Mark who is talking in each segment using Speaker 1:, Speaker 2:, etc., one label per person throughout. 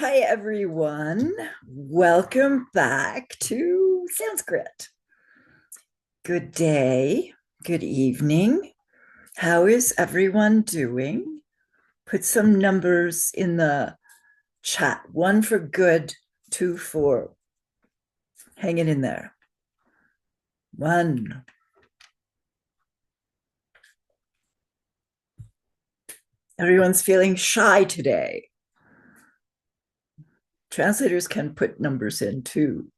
Speaker 1: Hi, everyone. Welcome back to Sanskrit. Good day, good evening. How is everyone doing? Put some numbers in the chat. One for good, two for hang it in there. One. Everyone's feeling shy today. Translators can put numbers in too.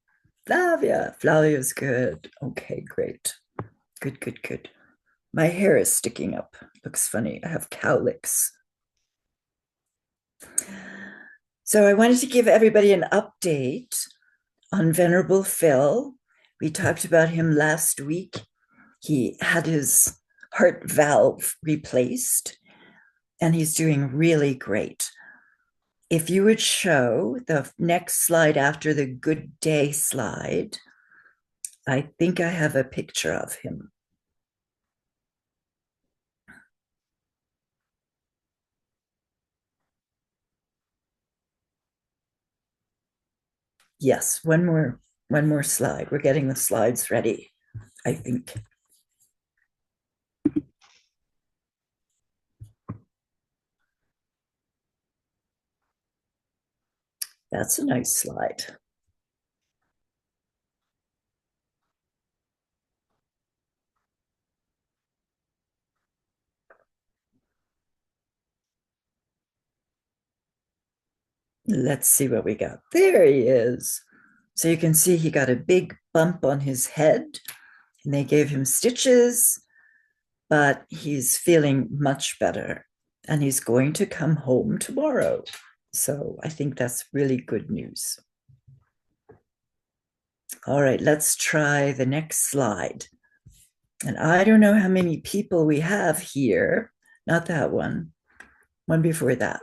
Speaker 1: Flavia's good. Okay, great. Good. My hair is sticking up. Looks funny. I have cowlicks. So I wanted to give everybody an update on Venerable Phil. We talked about him last week. He had his heart valve replaced, and he's doing really great. If you would show the next slide after the good day slide, I think I have a picture of him. Yes, one more slide. We're getting the slides ready, I think. That's a nice slide. Let's see what we got. There he is. So you can see he got a big bump on his head, and they gave him stitches, but he's feeling much better, and he's going to come home tomorrow. So I think that's really good news. All right, let's try the next slide. And I don't know how many people we have here. Not that one before that.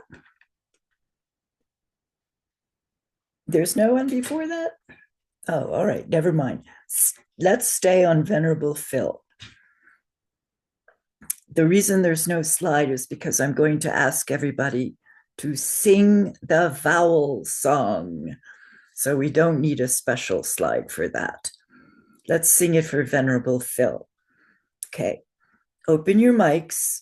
Speaker 1: There's no one before that? Oh, all right, never mind. Let's stay on Venerable Phil. The reason there's no slide is because I'm going to ask everybody to sing the vowel song. So we don't need a special slide for that. Let's sing it for Venerable Phil. Okay, open your mics.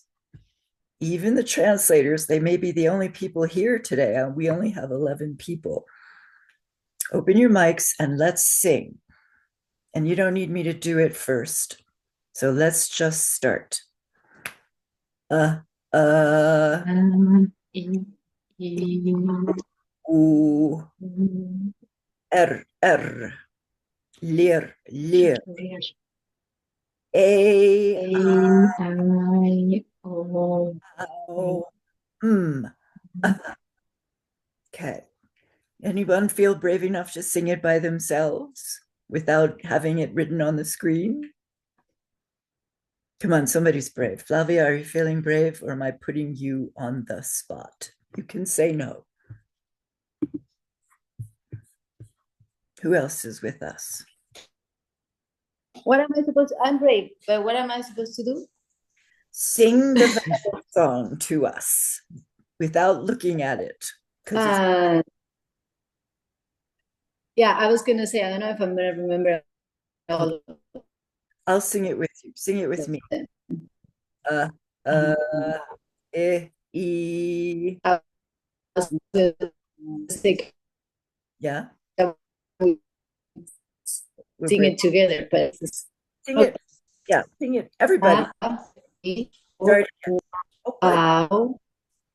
Speaker 1: Even the translators, they may be the only people here today. We only have 11 people. Open your mics and let's sing. And you don't need me to do it first. So let's just start. U, R, lir, I, O, Okay. Anyone feel brave enough to sing it by themselves without having it written on the screen? Come on, somebody's brave. Flavia, are you feeling brave, or am I putting you on the spot? You can say no. Who else is with us?
Speaker 2: What am I supposed to? I'm brave, but what am I supposed to do?
Speaker 1: Sing the song to us without looking at it.
Speaker 2: Yeah, I was gonna say, I don't know if I'm gonna remember all of them.
Speaker 1: I'll sing it with you. Sing it with me. E.
Speaker 2: I was thinking,
Speaker 1: Yeah.
Speaker 2: Sing it together, but
Speaker 1: sing it. Yeah, sing it. Everybody.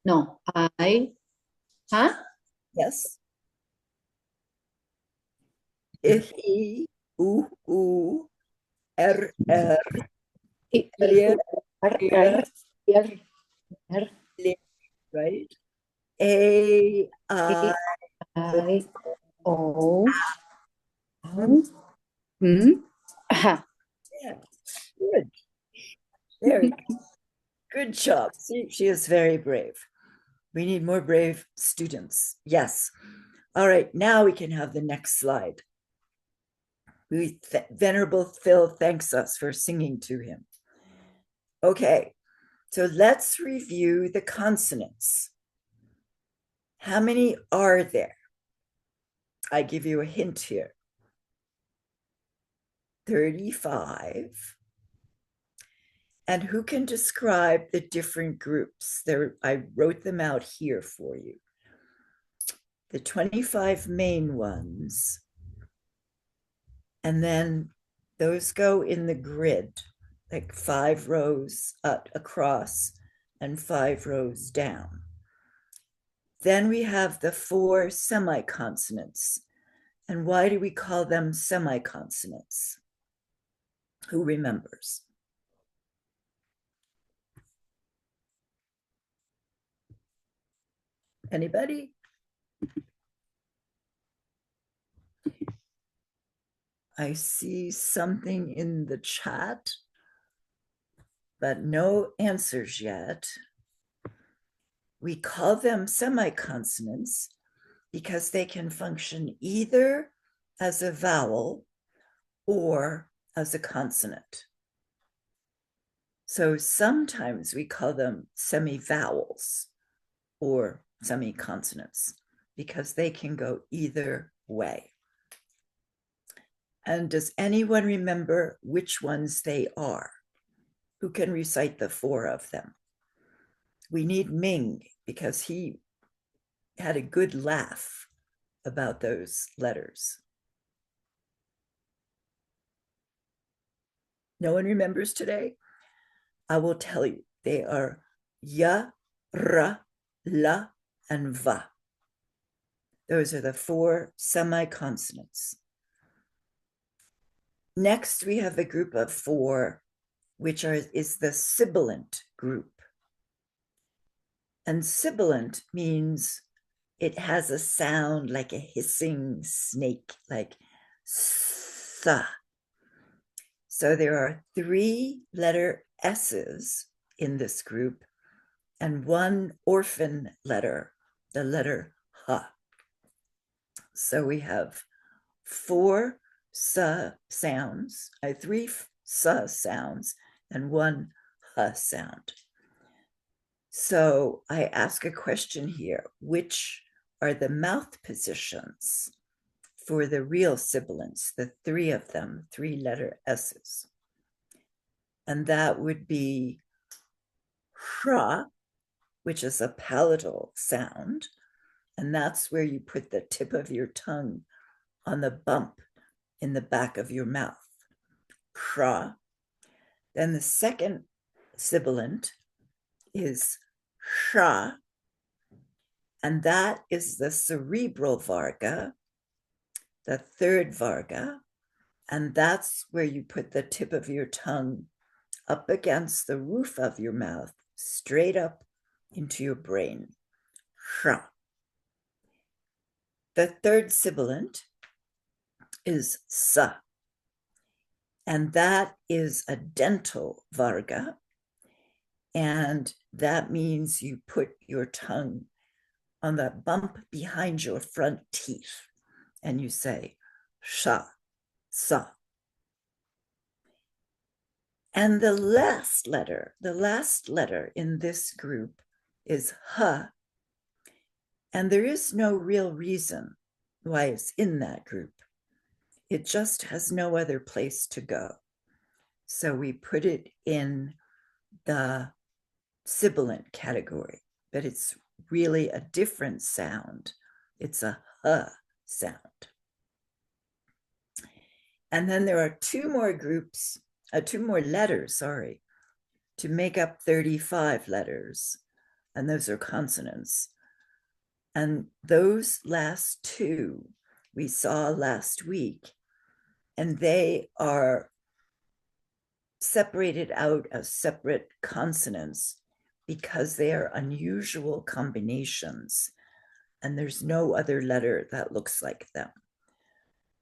Speaker 2: No, I. Huh?
Speaker 1: Yes. I, U, R, R. Right? A, I,
Speaker 2: O.
Speaker 1: Yeah, good. Very good job. See, she is very brave. We need more brave students. Yes. All right, now we can have the next slide. Venerable Phil thanks us for singing to him. Okay, so let's review the consonants. How many are there? I give you a hint here. 35. And who can describe the different groups? There, I wrote them out here for you. The 25 main ones, and then those go in the grid, like 5 rows up across and 5 rows down. Then we have the 4 semi-consonants. And why do we call them semi-consonants? Who remembers? Anybody? I see something in the chat, but no answers yet. We call them semi-consonants because they can function either as a vowel or as a consonant. So sometimes we call them semi-vowels or semi-consonants because they can go either way. And does anyone remember which ones they are? Who can recite the 4 of them? We need Ming because he had a good laugh about those letters. No one remembers today? I will tell you. They are Ya, Ra, La, and Va. Those are the 4 semi-consonants. Next, we have a group of 4, which is the sibilant group. And sibilant means it has a sound like a hissing snake, like sa. So there are 3 letter S's in this group and 1 orphan letter, the letter H. So we have 4 sa sounds, 3 sa sounds, and 1 H sound. So I ask a question here, which are the mouth positions for the real sibilants, the 3 of them, 3 letter S's? And that would be shra, which is a palatal sound. And that's where you put the tip of your tongue on the bump in the back of your mouth. Shra. Then the second sibilant is sha, and that is the cerebral varga, the 3rd varga, and that's where you put the tip of your tongue up against the roof of your mouth, straight up into your brain. Sha. The 3rd sibilant is sa, and that is a dental varga, and that means you put your tongue on the bump behind your front teeth, and you say sha, sa. And the last letter in this group is H, and there is no real reason why it's in that group. It just has no other place to go. So we put it in the sibilant category, but it's really a different sound. It's a H sound. And then there are 2 more groups, 2 more letters, to make up 35 letters. And those are consonants. And those last 2 we saw last week, and they are separated out as separate consonants because they are unusual combinations, and there's no other letter that looks like them.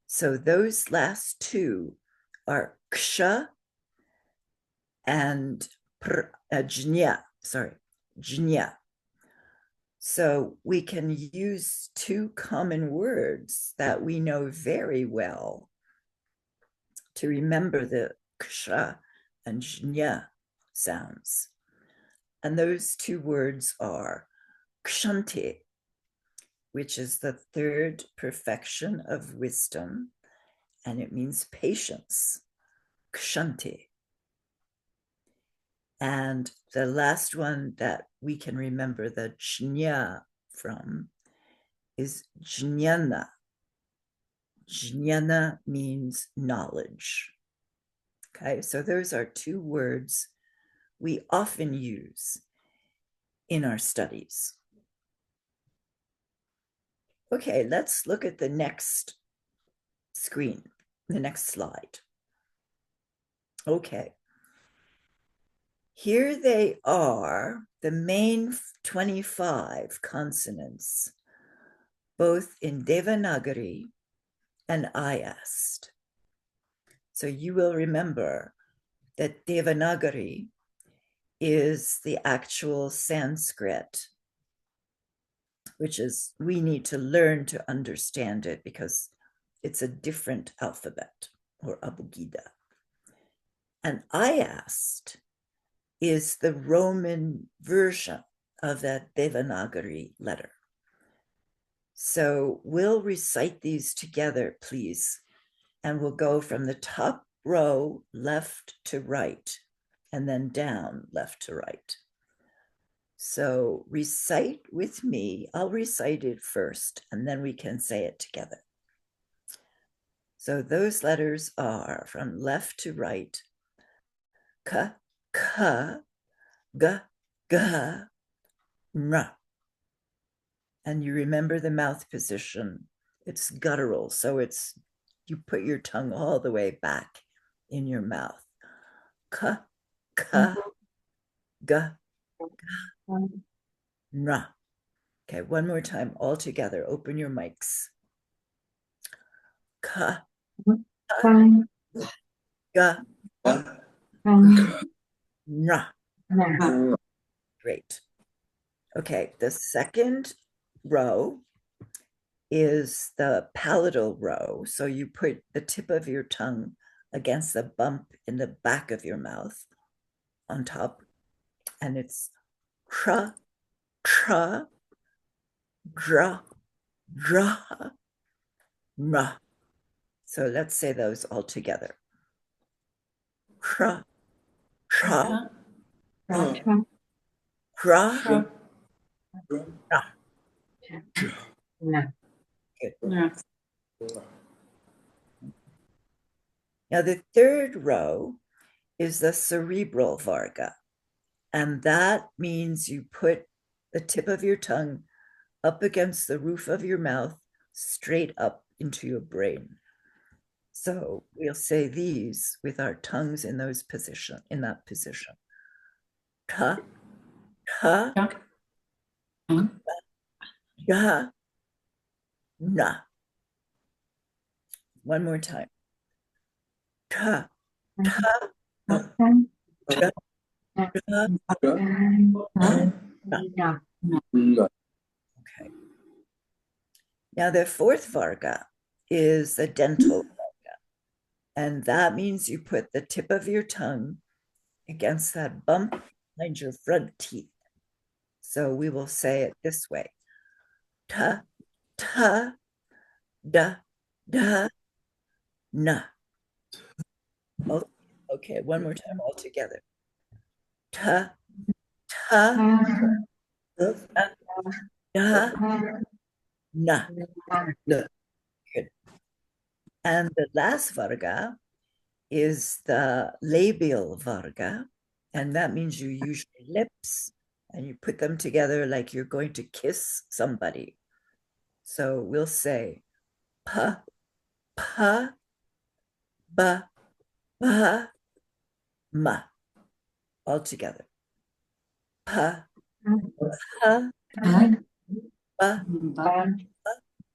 Speaker 1: So those last 2 are ksha and jnya, jnya. So we can use 2 common words that we know very well to remember the ksha and jnya sounds. And those 2 words are kshante, which is the third perfection of wisdom, and it means patience, kshanti. And the last one that we can remember the jña from is jnana. Jnana means knowledge. Okay, so those are two words we often use in our studies. Okay, let's look at the next screen, the next slide. Okay, here they are, the main 25 consonants, both in Devanagari and Ayast. So you will remember that Devanagari is the actual Sanskrit, which is, we need to learn to understand it because it's a different alphabet, or abugida. And Ayast is the Roman version of that Devanagari letter. So we'll recite these together, please, and we'll go from the top row left to right and then down left to right. So recite with me. I'll recite it first and then we can say it together. So those letters are from left to right: ka, ka, ga, ga, ra. And you remember the mouth position. It's guttural, so it's, you put your tongue all the way back in your mouth. Ka, ka, ga, ra. Okay, one more time, all together. Open your mics. Ka, ga, ra. Great. Okay, the second row is the palatal row. So you put the tip of your tongue against the bump in the back of your mouth on top, and it's tra, tra, dra, dra, ra. So let's say those all together. Tra, tra, ra, ra. Good. Now the third row is the cerebral varga, and that means you put the tip of your tongue up against the roof of your mouth, straight up into your brain. So we'll say these with our tongues in that position. Ta, ta, ya, na. One more time. Ta, ta, ta, ta, na. Okay. Now the fourth varga is the dental varga, and that means you put the tip of your tongue against that bump behind your front teeth. So we will say it this way: ta, ta, da, da, na. Okay, one more time all together. Ta, ta, da, da, na. Good. And the last varga is the labial varga, and that means you use your lips and you put them together like you're going to kiss somebody. So we'll say pa, pa, ba, ba, ma, all together. Pa, pa, ba,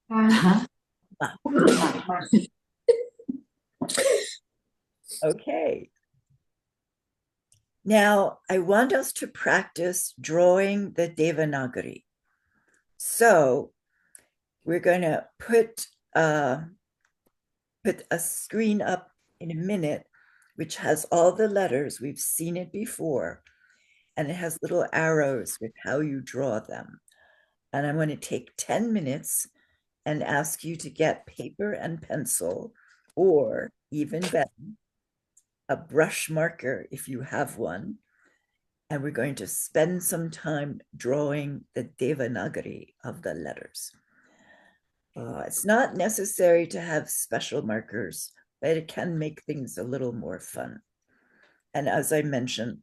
Speaker 1: ma. Okay. Now, I want us to practice drawing the Devanagari. So we're going to put a screen up in a minute, which has all the letters. We've seen it before, and it has little arrows with how you draw them. And I'm going to take 10 minutes and ask you to get paper and pencil, or even better, a brush marker if you have one. And we're going to spend some time drawing the Devanagari of the letters. It's not necessary to have special markers, but it can make things a little more fun. And as I mentioned,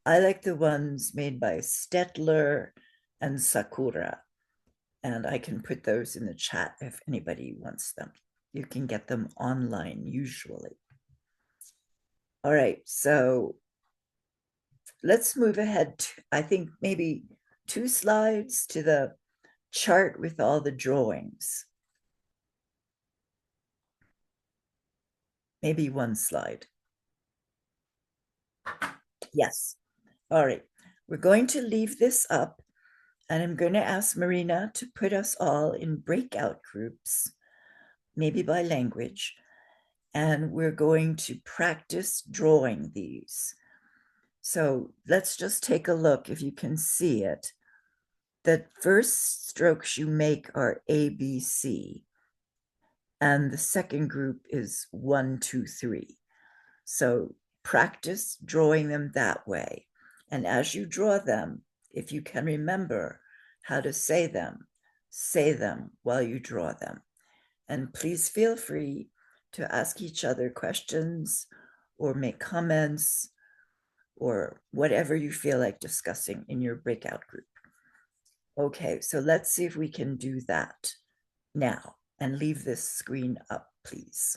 Speaker 1: I like the ones made by Stettler and Sakura, and I can put those in the chat if anybody wants them. You can get them online usually. All right, so let's move ahead to, I think, maybe 2 slides to the chart with all the drawings. Maybe 1 slide. Yes. All right. We're going to leave this up, and I'm going to ask Marina to put us all in breakout groups, maybe by language, and we're going to practice drawing these. So let's just take a look if you can see it. The first strokes you make are A, B, C, and the second group is 1, 2, 3. So practice drawing them that way. And as you draw them, if you can remember how to say them while you draw them. And please feel free to ask each other questions or make comments or whatever you feel like discussing in your breakout group. Okay, so let's see if we can do that now, and leave this screen up, please.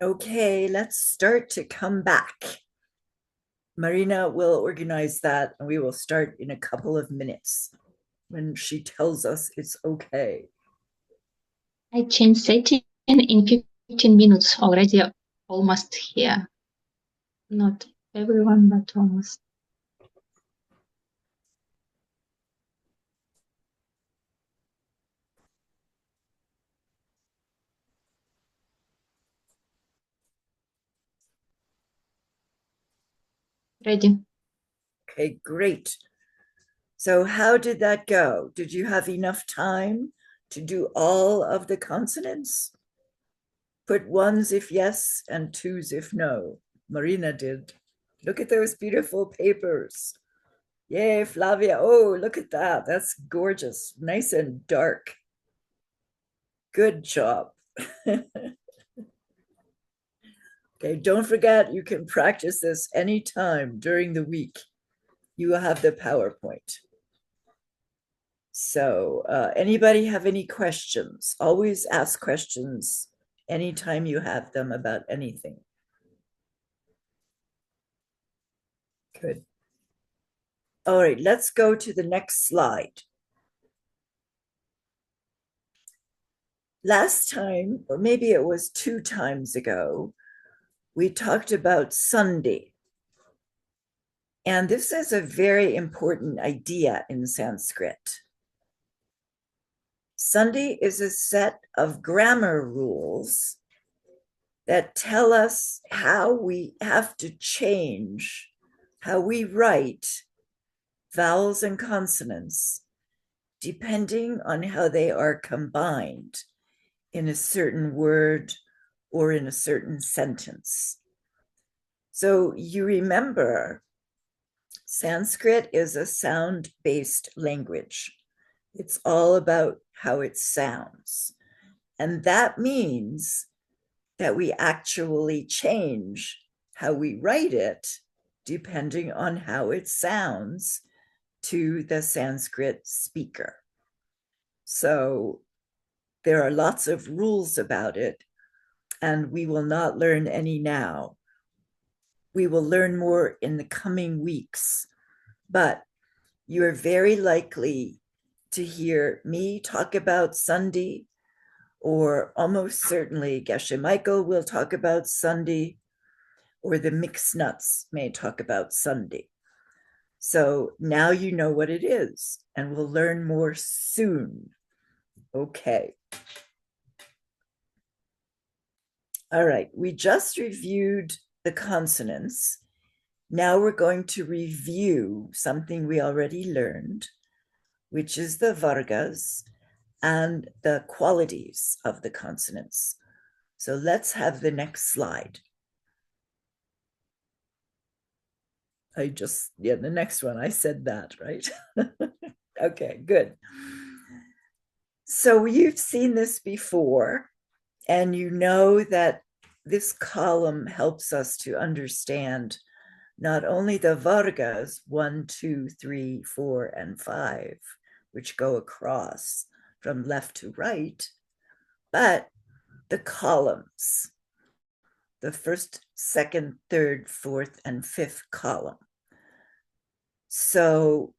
Speaker 1: Okay, let's start to come back. Marina will organize that and we will start in a couple of minutes when she tells us it's okay.
Speaker 3: I changed setting in 15 minutes already, almost here. Not everyone, but almost. Ready.
Speaker 1: Okay, great. So, how did that go? Did you have enough time to do all of the consonants? Put ones if yes and twos if no. Marina did. Look at those beautiful papers. Yay, Flavia. Oh, look at that. That's gorgeous. Nice and dark. Good job. Okay, don't forget you can practice this anytime during the week. You will have the PowerPoint. So, anybody have any questions? Always ask questions anytime you have them about anything. Good. All right, let's go to the next slide. Last time, or maybe it was 2 times ago, we talked about Sunday. And this is a very important idea in Sanskrit. Sunday is a set of grammar rules that tell us how we have to change how we write vowels and consonants depending on how they are combined in a certain word or in a certain sentence. So you remember, Sanskrit is a sound-based language. It's all about how it sounds. And that means that we actually change how we write it depending on how it sounds to the Sanskrit speaker. So there are lots of rules about it, and we will not learn any now. We will learn more in the coming weeks, but you're very likely to hear me talk about Sunday, or almost certainly Geshe Michael will talk about Sunday, or the mixed nuts may talk about Sunday. So now you know what it is, and we'll learn more soon. Okay. All right, we just reviewed the consonants. Now we're going to review something we already learned, which is the vargas and the qualities of the consonants. So let's have the next slide. The next one, I said that, right? Okay, good. So you've seen this before, and you know that this column helps us to understand not only the vargas 1, 2, 3, 4, and 5, which go across from left to right, but the columns, the first, second, third, fourth, and fifth column. So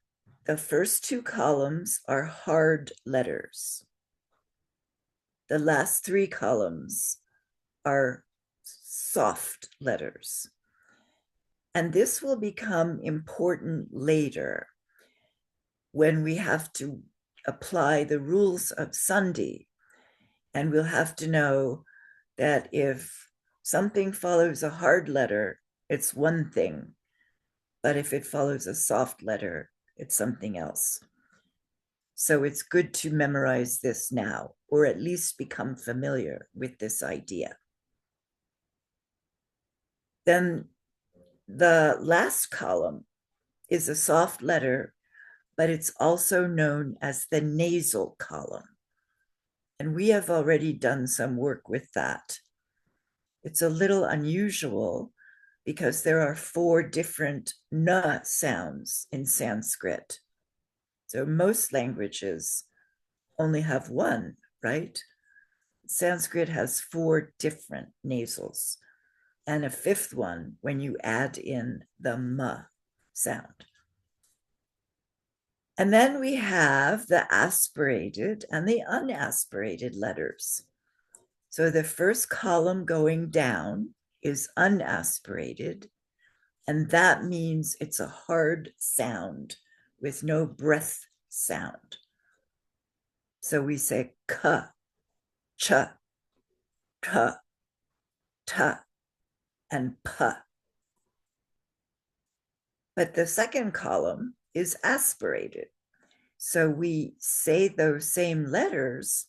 Speaker 1: the first 2 columns are hard letters. The last 3 columns are soft letters. And this will become important later when we have to apply the rules of Sunday. And we'll have to know that if something follows a hard letter, it's one thing. But if it follows a soft letter, it's something else. So it's good to memorize this now, or at least become familiar with this idea. Then the last column is a soft letter, but it's also known as the nasal column. And we have already done some work with that. It's a little unusual because there are 4 different na sounds in Sanskrit. So most languages only have one, right? Sanskrit has 4 different nasals and a 5th one when you add in the m sound. And then we have the aspirated and the unaspirated letters. So the first column going down is unaspirated, and that means it's a hard sound with no breath sound. So we say ka, cha, ta, ta, and pa. But the second column is aspirated. So we say those same letters,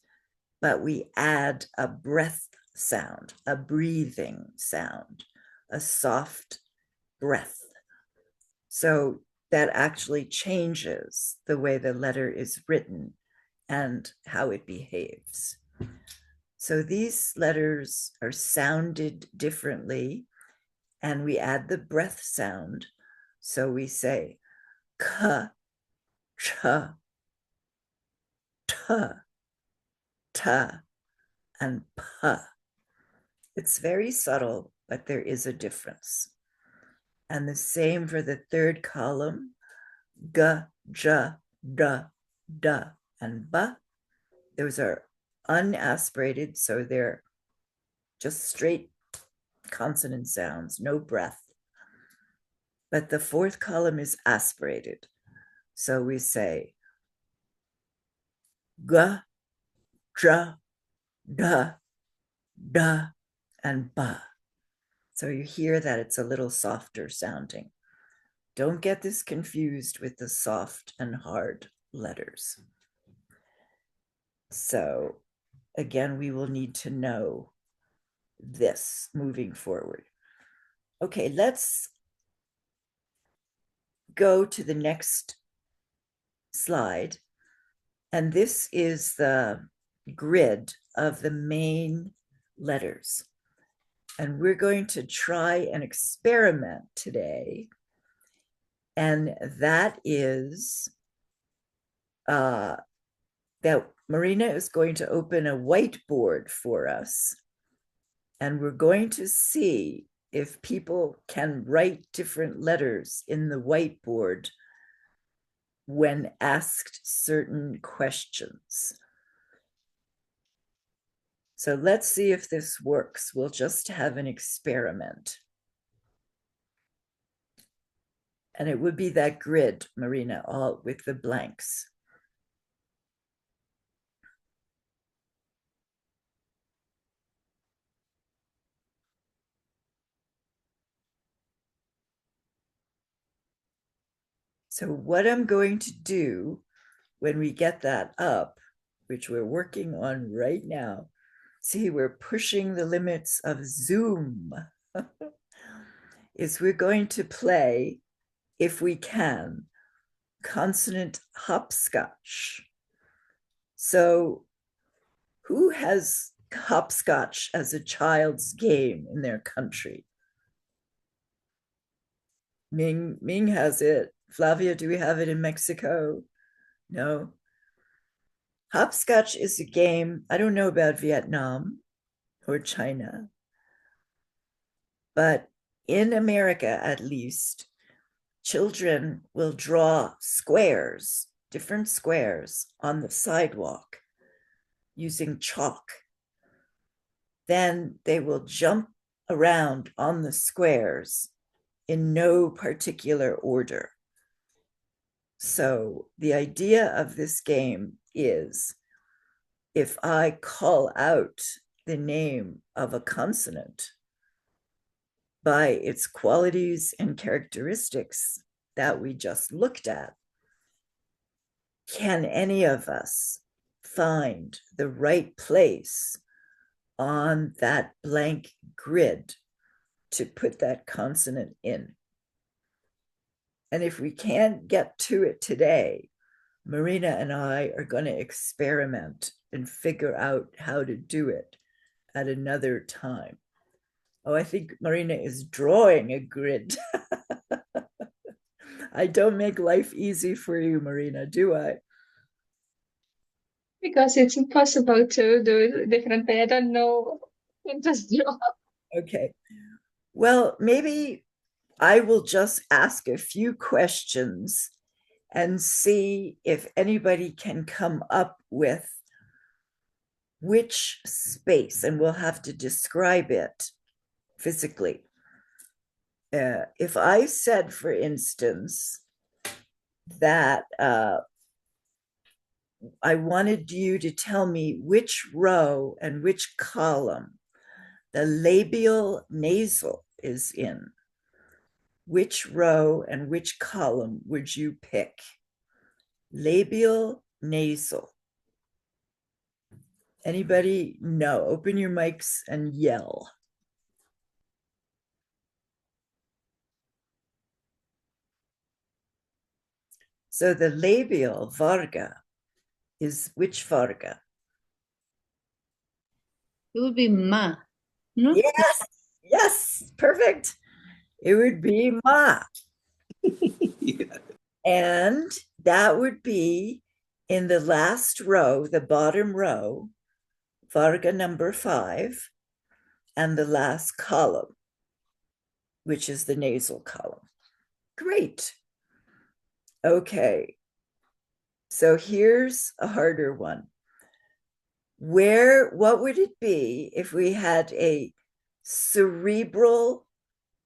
Speaker 1: but we add a breath sound, a breathing sound, a soft breath. So that actually changes the way the letter is written and how it behaves. So these letters are sounded differently, and we add the breath sound. So we say ka, cha, ta, ta, and pa. It's very subtle, but there is a difference. And the same for the third column, ga, ja, da, da, and ba. Those are unaspirated, so they're just straight consonant sounds, no breath. But the fourth column is aspirated. So we say ga, ja, da, da, and ba. So you hear that it's a little softer sounding. Don't get this confused with the soft and hard letters. So again, we will need to know this moving forward. Okay, let's go to the next slide. And this is the grid of the main letters. And we're going to try an experiment today. And that is that Marina is going to open a whiteboard for us. And we're going to see if people can write different letters in the whiteboard when asked certain questions. So let's see if this works. We'll just have an experiment. And it would be that grid, Marina, all with the blanks. So what I'm going to do when we get that up, which we're working on right now, see, we're pushing the limits of Zoom, is we're going to play, if we can, consonant hopscotch. So who has hopscotch as a child's game in their country? Ming has it. Flavia, do we have it in Mexico? No. Hopscotch is a game, I don't know about Vietnam or China, but in America, at least, children will draw squares, different squares on the sidewalk using chalk. Then they will jump around on the squares in no particular order. So the idea of this game is, if I call out the name of a consonant by its qualities and characteristics that we just looked at, can any of us find the right place on that blank grid to put that consonant in? And if we can't get to it today, Marina and I are going to experiment and figure out how to do it at another time. Oh, I think Marina is drawing a grid. I don't make life easy for you, Marina, do I?
Speaker 3: Because it's impossible to do different way. I don't know. Just draw.
Speaker 1: Okay. Well, maybe I will just ask a few questions and see if anybody can come up with which space, and we'll have to describe it physically. If I said, for instance, that I wanted you to tell me which row and which column the labial nasal is in, which row and which column would you pick? Labial nasal. Anybody? No. Open your mics and yell. So the labial varga is which varga?
Speaker 2: It would be ma, no?
Speaker 1: Yes, yes, perfect. It would be ma.
Speaker 4: Yeah.
Speaker 1: And that would be in the last row, the bottom row, varga number 5, and the last column, which is the nasal column. Great. Okay. So here's a harder one. What would it be if we had a cerebral,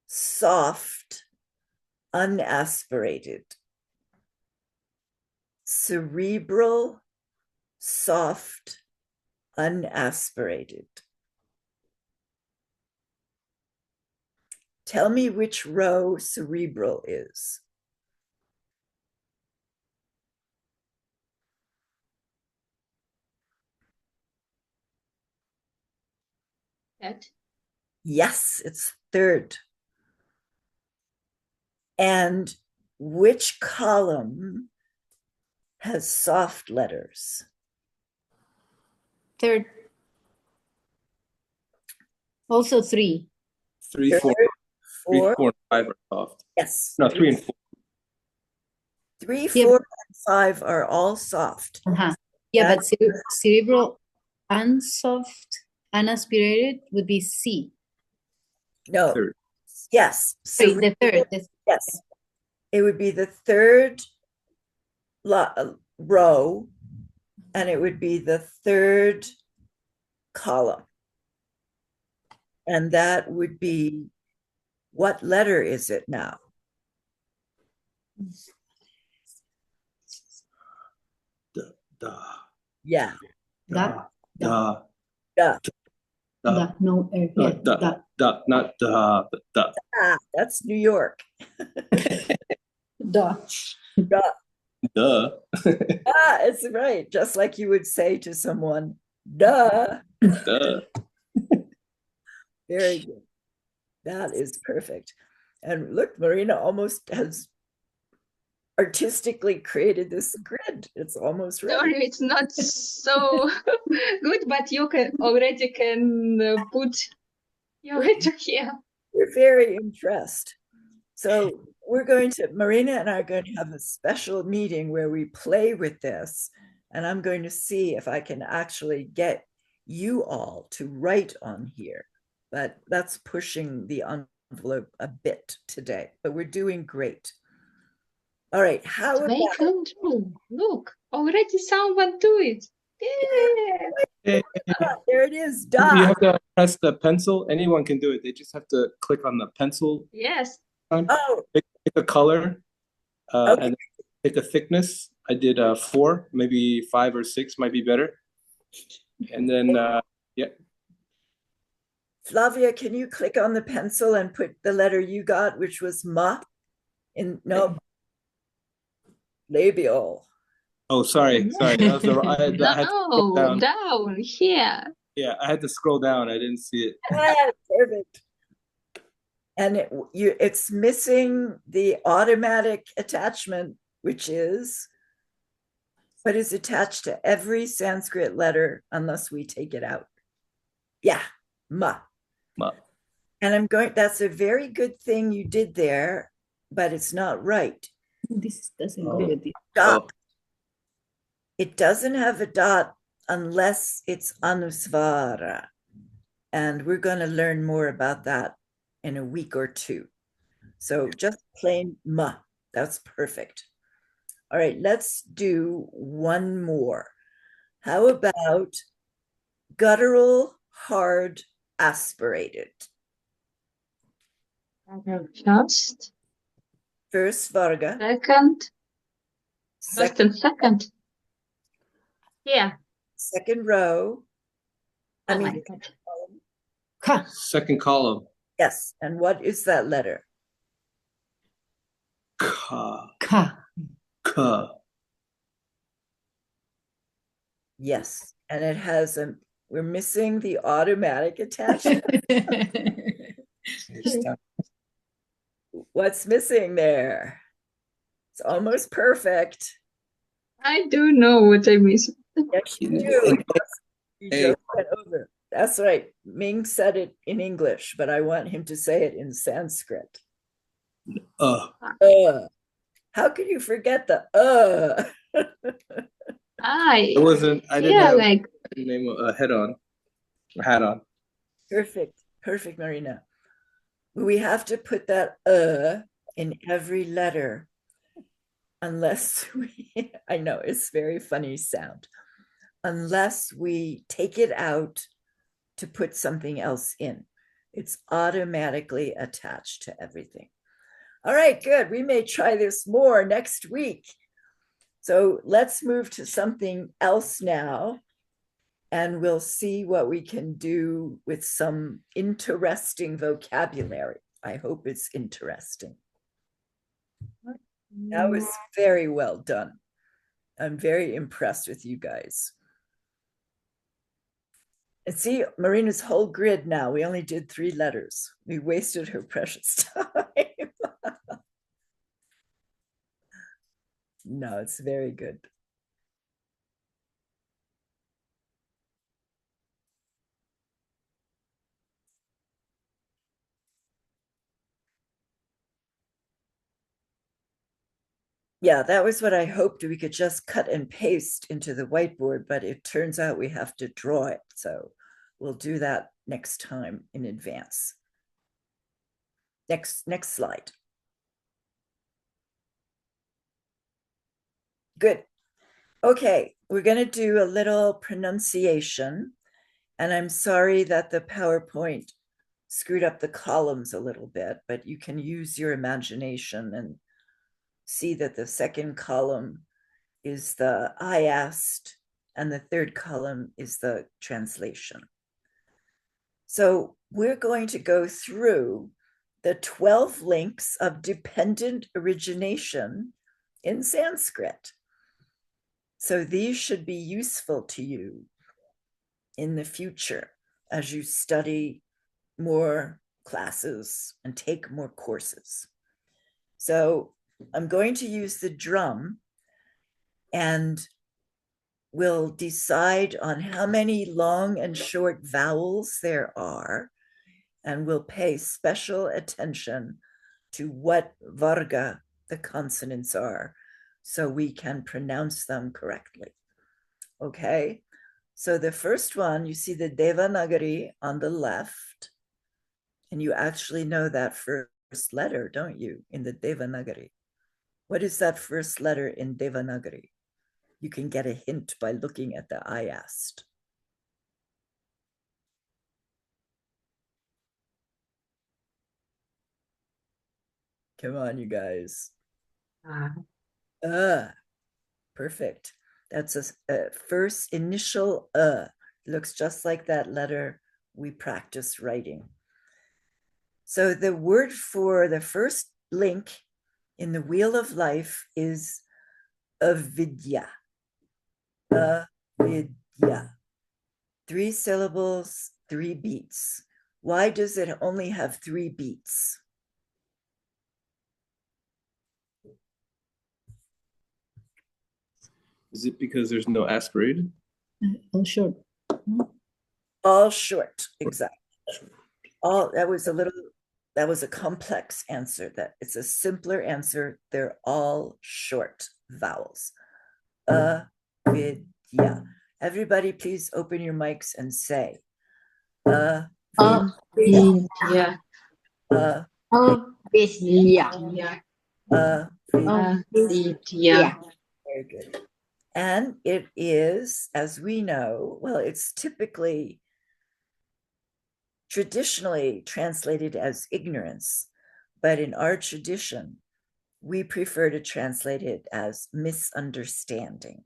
Speaker 1: soft, unaspirated? Cerebral, soft, unaspirated. Tell me which row cerebral is.
Speaker 3: That.
Speaker 1: Yes, it's third. And which column has soft letters?
Speaker 2: Third. Also 3.
Speaker 4: 3,
Speaker 1: Third,
Speaker 4: 4, 3,
Speaker 1: 4.
Speaker 4: 4, and 5 are soft.
Speaker 1: Yes.
Speaker 4: No, 3 and 4.
Speaker 1: 3,
Speaker 2: Yeah.
Speaker 1: 4, and 5 are all soft.
Speaker 2: Uh-huh. Yeah,
Speaker 1: That-
Speaker 2: but cerebral unsoft, unaspirated would be C.
Speaker 1: No.
Speaker 4: Third.
Speaker 1: Yes.
Speaker 2: Sorry, the third.
Speaker 1: Yes. It would be the third row, and it would be the third column. And that would be, what letter is it now?
Speaker 4: Da,
Speaker 1: Yeah.
Speaker 2: Da,
Speaker 4: da,
Speaker 1: Da.
Speaker 2: da, no, yeah, da.
Speaker 4: da, not da, but da.
Speaker 1: Ah, that's New York.
Speaker 2: Da.
Speaker 1: Da.
Speaker 4: Duh.
Speaker 1: Ah, it's right. Just like you would say to someone, duh.
Speaker 4: Duh.
Speaker 1: Very good. That is perfect. And look, Marina almost has artistically created this grid. It's almost ready.
Speaker 3: Sorry, it's not so good, but you can already put your letter here.
Speaker 1: We're very impressed. So Marina and I are going to have a special meeting where we play with this. And I'm going to see if I can actually get you all to write on here. But that's pushing the envelope a bit today, but we're doing great. All right, how about
Speaker 3: Make them do. Look, already someone do it. Yeah.
Speaker 1: there it is,
Speaker 4: You
Speaker 1: done.
Speaker 4: have to press the pencil. Anyone can do it. They just have to click on the pencil.
Speaker 3: Yes.
Speaker 1: Oh,
Speaker 4: Pick a color
Speaker 1: Okay.
Speaker 4: and pick a thickness. I did 4, maybe 5 or 6 might be better. And then, yeah.
Speaker 1: Flavia, can you click on the pencil and put the letter you got, which was ma? Labial.
Speaker 4: Oh, sorry. That was I had to scroll
Speaker 3: No,
Speaker 4: down.
Speaker 3: down here.
Speaker 4: Yeah, I had to scroll down. I didn't see it.
Speaker 1: Ah, perfect. And it's missing the automatic attachment, which is what is attached to every Sanskrit letter unless we take it out. Yeah, ma.
Speaker 4: Ma.
Speaker 1: And that's a very good thing you did there, but it's not right.
Speaker 2: This doesn't
Speaker 4: Oh.
Speaker 2: go with it.
Speaker 1: Dot. It doesn't have a dot unless it's anusvara. And we're going to learn more about that in a week or two. So just plain ma, that's perfect. All right, let's do one more. How about guttural, hard, aspirated?
Speaker 3: First,
Speaker 1: First varga,
Speaker 3: first and second. Yeah.
Speaker 1: second row. I
Speaker 3: Oh
Speaker 1: mean,
Speaker 3: my God.
Speaker 2: Ka.
Speaker 4: Second column.
Speaker 1: yes. And what is that letter?
Speaker 4: Ka.
Speaker 2: Ka.
Speaker 4: Ka.
Speaker 1: Yes. And it has we're missing the automatic attachment. What's missing there? It's almost perfect.
Speaker 3: I do know what I miss.
Speaker 1: Yes, you do. You just went over. That's right. Ming said it in English, but I want him to say it in Sanskrit. How could you forget the
Speaker 3: I
Speaker 4: didn't
Speaker 3: yeah,
Speaker 4: have
Speaker 3: like
Speaker 4: a name a head on. A hat on.
Speaker 1: Perfect. Perfect, Marina. We have to put that in every letter unless we, I know it's very funny sound, unless we take it out to put something else in. It's automatically attached to everything. All right, good. We may try this more next week. So let's move to something else now, and we'll see what we can do with some interesting vocabulary. I hope it's interesting. That was very well done. I'm very impressed with you guys. And see, Marina's whole grid now, we only did 3 letters. We wasted her precious time. No, it's very good. Yeah, that was what I hoped we could just cut and paste into the whiteboard, but it turns out we have to draw it. So we'll do that next time in advance. Next slide. Good. Okay, we're going to do a little pronunciation. And I'm sorry that the PowerPoint screwed up the columns a little bit, but you can use your imagination and see that the second column is the I asked, and the third column is the translation. So we're going to go through the 12 links of dependent origination in Sanskrit. So these should be useful to you in the future as you study more classes and take more courses. So I'm going to use the drum, and we'll decide on how many long and short vowels there are, and we'll pay special attention to what varga the consonants are so we can pronounce them correctly. Okay, so the first one, you see the Devanagari on the left, and you actually know that first letter, don't you, in the Devanagari? What is that first letter in Devanagari? You can get a hint by looking at the I asked. Come on, you guys. Perfect. That's a first initial looks just like that letter we practice writing. So the word for the first link in the wheel of life is avidya. Avidya. 3 syllables, 3 beats. Why does it only have 3 beats?
Speaker 4: Is it because there's no aspirated?
Speaker 2: Oh, sure.
Speaker 1: All short, exactly. All that was a complex answer. That it's a simpler answer. They're all short vowels. Avidya. Everybody, please open your mics and say,
Speaker 3: Avidya.
Speaker 2: Avidya.
Speaker 3: Avidya.
Speaker 1: Very good. And it is, as we know, well, it's typically traditionally translated as ignorance, but in our tradition, we prefer to translate it as misunderstanding.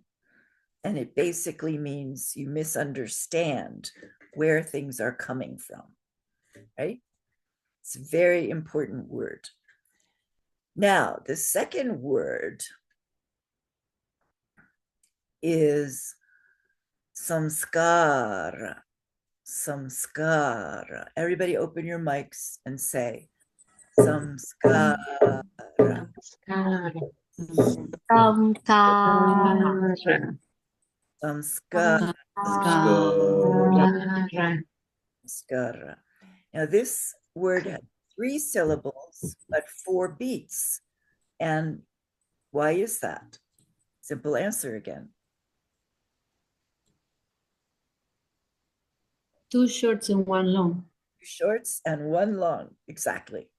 Speaker 1: And it basically means you misunderstand where things are coming from, right? It's a very important word. Now, the second word is samskara. Samskara. Everybody open your mics and say samskara.
Speaker 3: Samskara.
Speaker 1: Samskara.
Speaker 3: Samskara.
Speaker 1: Samskara. Now, this word has 3 syllables, but 4 beats. And why is that? Simple answer again.
Speaker 2: 2 shorts and 1 long.
Speaker 1: 2 shorts and 1 long, exactly.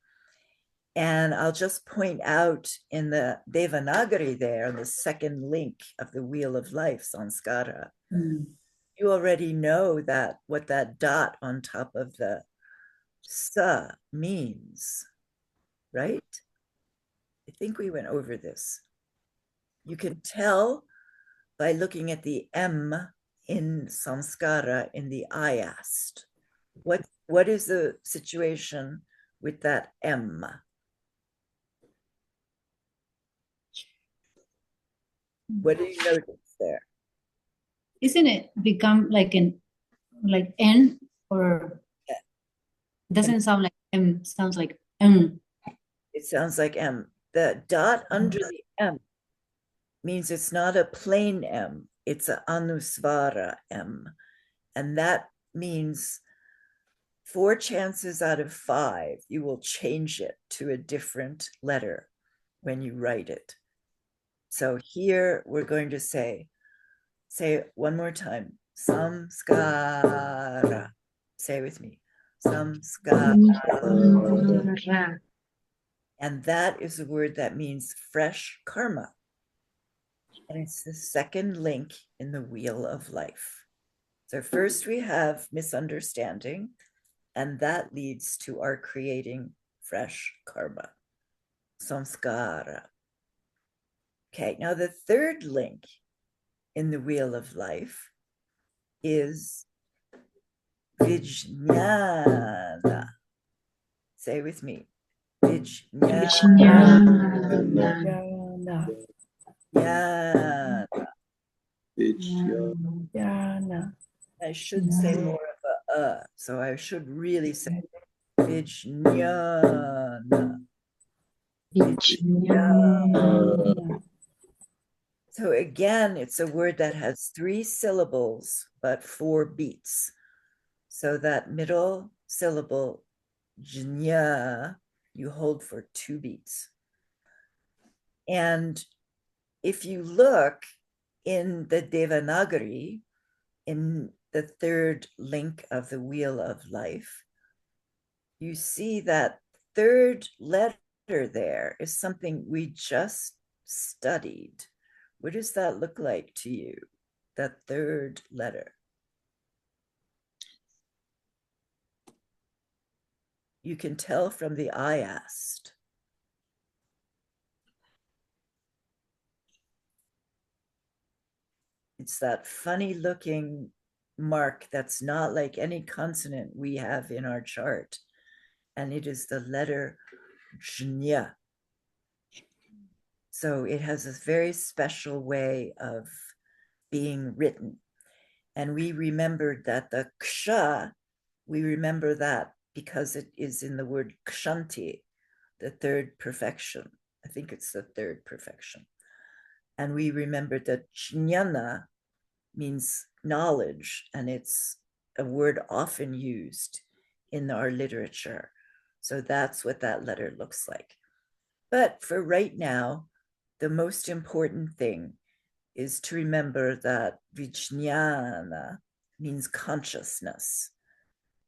Speaker 1: And I'll just point out in the Devanagari there, on the second link of the Wheel of Life, Sanskara, you already know that what that dot on top of the sa means, right? I think we went over this. You can tell by looking at the M in samskara in the ayast. What is the situation with that M? What do you notice there?
Speaker 2: Isn't it become like N, or doesn't sound like M, sounds like M.
Speaker 1: It sounds like M. The dot under the M means it's not a plain M, it's an anusvara M. And that means 4 chances out of 5, you will change it to a different letter when you write it. So here we're going to say it one more time, samskara. Say it with me, samskara. And that is a word that means fresh karma. And it's the second link in the Wheel of Life. So first we have misunderstanding, and that leads to our creating fresh karma, samskara. Okay, now the third link in the Wheel of Life is vijnana. Say with me, vijnana. Vijnana. I should say more of a, so I should really say vijnana. Vijnana. So again, it's a word that has 3 syllables, but 4 beats. So that middle syllable, jnya, you hold for 2 beats. And if you look in the Devanagari, in the third link of the Wheel of Life, you see that third letter there is something we just studied. What does that look like to you, that third letter? You can tell from the ayast. It's that funny looking mark that's not like any consonant we have in our chart. And it is the letter jnya. So it has a very special way of being written. And we remembered that the ksha, we remember that because it is in the word kshanti, the third perfection. I think it's the third perfection. And we remembered that jnana means knowledge, and it's a word often used in our literature. So that's what that letter looks like. But for right now, the most important thing is to remember that Vijnana means consciousness,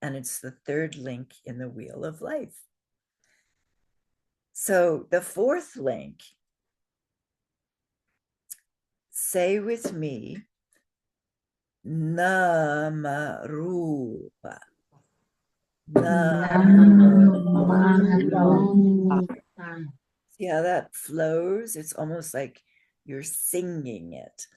Speaker 1: and it's the third link in the wheel of life. So the fourth link, say with me, Namarupa. See how that flows? It's almost like you're singing it.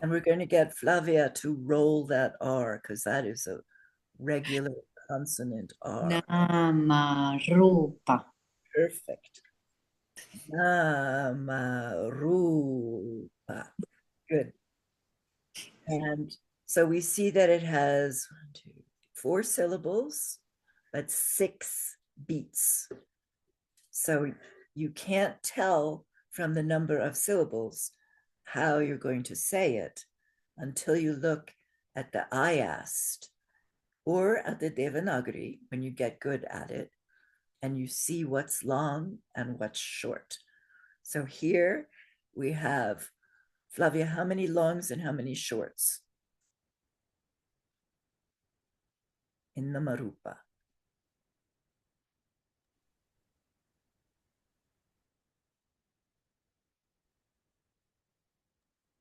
Speaker 1: And we're going to get Flavia to roll that R, because that is a regular consonant R.
Speaker 2: Namarupa.
Speaker 1: Perfect. Namarupa. Good. And so we see that it has 4 syllables, but 6 beats. So you can't tell from the number of syllables how you're going to say it until you look at the Ayast or at the Devanagari when you get good at it, and you see what's long and what's short. So here we have, Flavia, how many longs and how many shorts in the Marupa?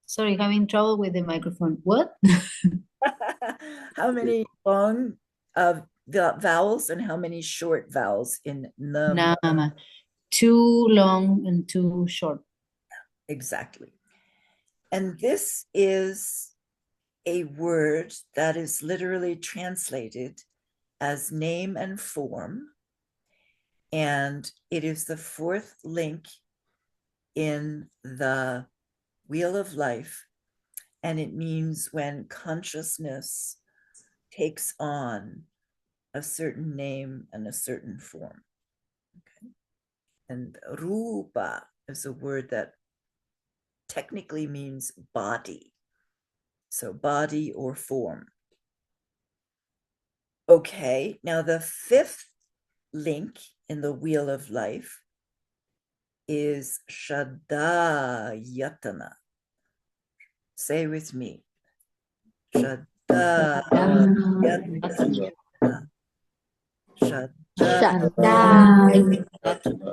Speaker 2: Sorry, having trouble with the microphone. What?
Speaker 1: How many long vowels and how many short vowels in the
Speaker 2: Nama. 2 long and 2 short.
Speaker 1: Exactly. And this is a word that is literally translated as name and form. And it is the 4th link in the wheel of life. And it means when consciousness takes on a certain name and a certain form. Okay. And rupa is a word that technically means body. So body or form. Okay, now the 5th link in the wheel of life is Shadayatana. Say with me. Shadayatana.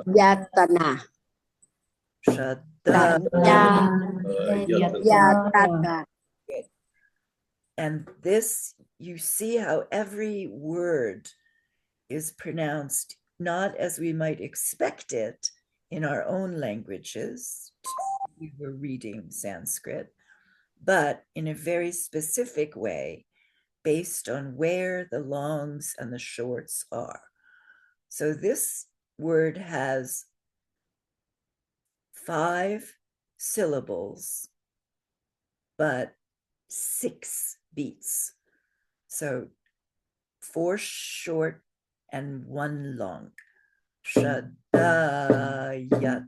Speaker 5: Yatana.
Speaker 1: Shadayatana. And this, you see how every word is pronounced not as we might expect it in our own languages. We were reading Sanskrit, but in a very specific way based on where the longs and the shorts are. So this word has 5 syllables, but 6 beats. So 4 short and 1 long. Shadayatana.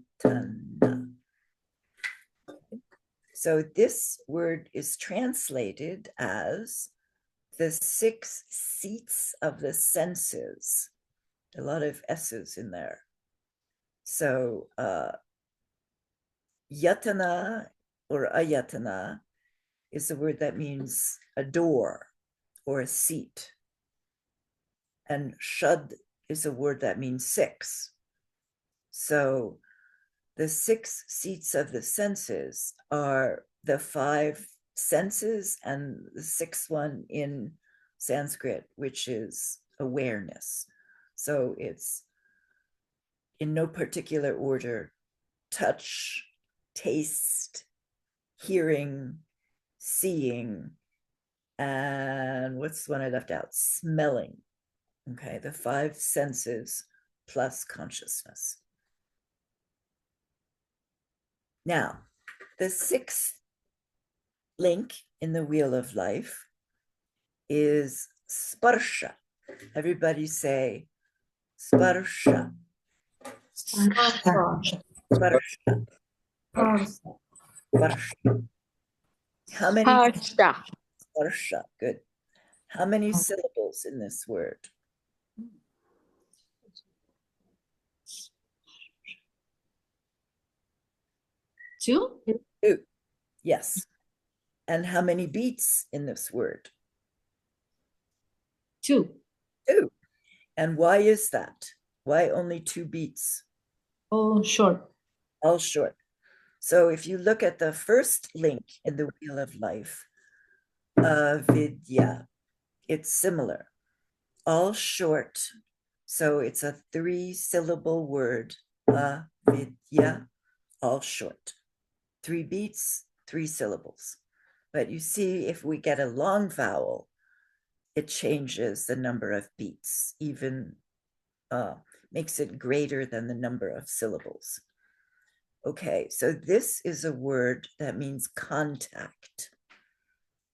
Speaker 1: So this word is translated as the 6 seats of the senses. A lot of S's in there. So yatana or ayatana is a word that means a door or a seat. And shad is a word that means 6. So the 6 seats of the senses are the 5 senses and the 6th one in Sanskrit, which is awareness. So it's in no particular order: touch, taste, hearing, seeing, and what's the one I left out? Smelling. Okay, the 5 senses plus consciousness. Now, the 6th link in the wheel of life is sparsha. Everybody say sparsha. Sparsha. Sparsha. How many? Sparsha. Good. How many syllables in this word?
Speaker 2: Two?
Speaker 1: Two. Yes. And how many beats in this word?
Speaker 2: Two.
Speaker 1: Two. And why is that? Why only two beats?
Speaker 2: Oh, short.
Speaker 1: All short. So if you look at the first link in the Wheel of Life, avidya, it's similar. All short. So it's a 3-syllable word, avidya, all short. 3 beats, 3 syllables. But you see, if we get a long vowel, it changes the number of beats, even makes it greater than the number of syllables. Okay, so this is a word that means contact.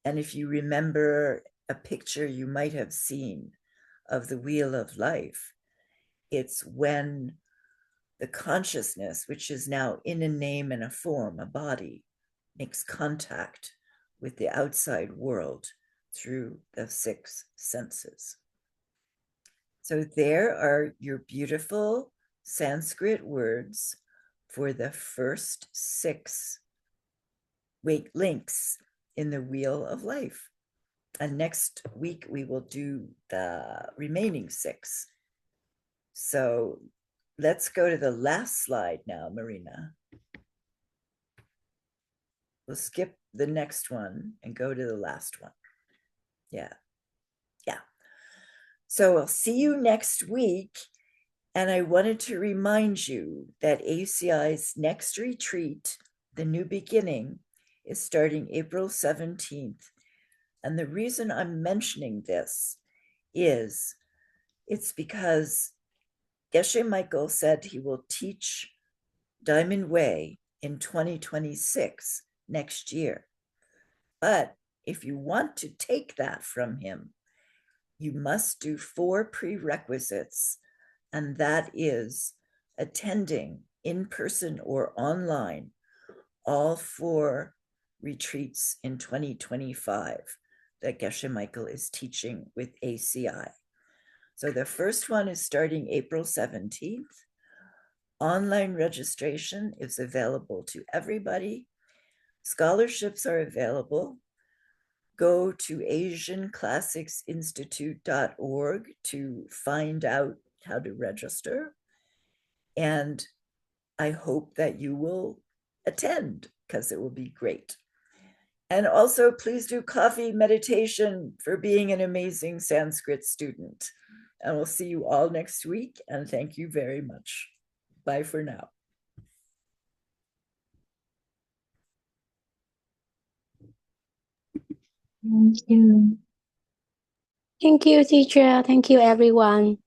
Speaker 1: And if you remember a picture you might have seen of the Wheel of Life, it's when the consciousness, which is now in a name and a form, a body, makes contact with the outside world through the 6 senses. So there are your beautiful Sanskrit words for the first 6 links in the Wheel of Life. And next week, we will do the remaining 6. So let's go to the last slide now, Marina. We'll skip the next one and go to the last one. Yeah. So I'll see you next week. And I wanted to remind you that ACI's next retreat, The New Beginning, is starting April 17th. And the reason I'm mentioning this is it's because Geshe Michael said he will teach Diamond Way in 2026, next year. But if you want to take that from him, you must do 4 prerequisites, and that is attending in person or online all 4 retreats in 2025 that Geshe Michael is teaching with ACI. So the first one is starting April 17th. Online registration is available to everybody. Scholarships are available. Go to asianclassicsinstitute.org to find out how to register. And I hope that you will attend because it will be great. And also, please do coffee meditation for being an amazing Sanskrit student. And we'll see you all next week. And thank you very much. Bye for now.
Speaker 3: Thank you.
Speaker 5: Thank you, teacher. Thank you, everyone.